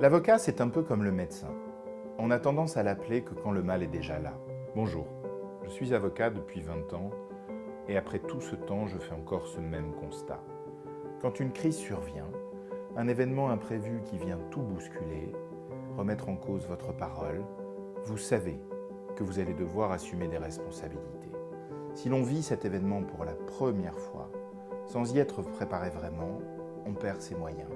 L'avocat, c'est un peu comme le médecin. On a tendance à l'appeler que quand le mal est déjà là. Bonjour, je suis avocat depuis 20 ans et après tout ce temps, je fais encore ce même constat. Quand une crise survient, un événement imprévu qui vient tout bousculer, remettre en cause votre parole, vous savez que vous allez devoir assumer des responsabilités. Si l'on vit cet événement pour la première fois, sans y être préparé vraiment, on perd ses moyens.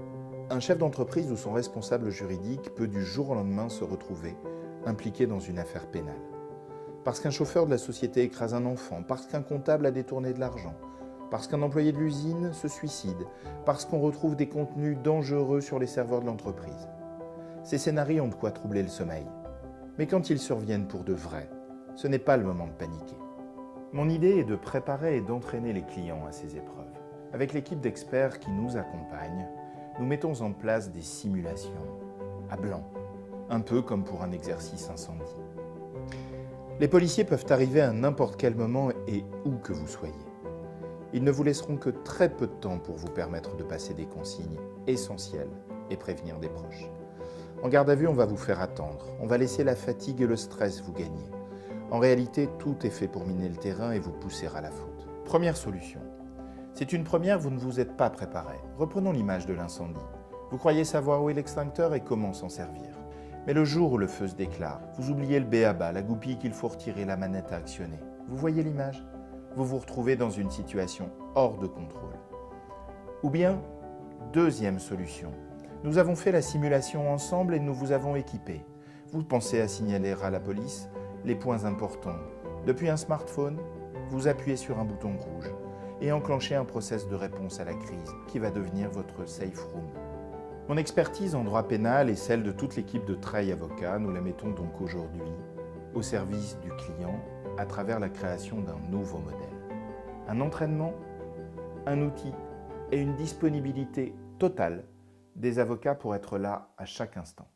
Un chef d'entreprise ou son responsable juridique peut du jour au lendemain se retrouver impliqué dans une affaire pénale. Parce qu'un chauffeur de la société écrase un enfant, parce qu'un comptable a détourné de l'argent, parce qu'un employé de l'usine se suicide, parce qu'on retrouve des contenus dangereux sur les serveurs de l'entreprise. Ces scénarios ont de quoi troubler le sommeil. Mais quand ils surviennent pour de vrai, ce n'est pas le moment de paniquer. Mon idée est de préparer et d'entraîner les clients à ces épreuves. Avec l'équipe d'experts qui nous accompagne, nous mettons en place des simulations à blanc, un peu comme pour un exercice incendie. Les policiers peuvent arriver à n'importe quel moment et où que vous soyez. Ils ne vous laisseront que très peu de temps pour vous permettre de passer des consignes essentielles et prévenir des proches. En garde à vue, on va vous faire attendre. On va laisser la fatigue et le stress vous gagner. En réalité, tout est fait pour miner le terrain et vous pousser à la faute. Première solution. C'est une première, vous ne vous êtes pas préparé. Reprenons l'image de l'incendie. Vous croyez savoir où est l'extincteur et comment s'en servir. Mais le jour où le feu se déclare, vous oubliez le b.a.-ba, la goupille qu'il faut retirer, la manette à actionner. Vous voyez l'image ? Vous vous retrouvez dans une situation hors de contrôle. Ou bien, deuxième solution. Nous avons fait la simulation ensemble et nous vous avons équipé. Vous pensez à signaler à la police les points importants. Depuis un smartphone, vous appuyez sur un bouton rouge et enclenchez un process de réponse à la crise qui va devenir votre safe room. Mon expertise en droit pénal et celle de toute l'équipe de Treil Avocat, nous la mettons donc aujourd'hui au service du client à travers la création d'un nouveau modèle. Un entraînement, un outil et une disponibilité totale des avocats pour être là à chaque instant.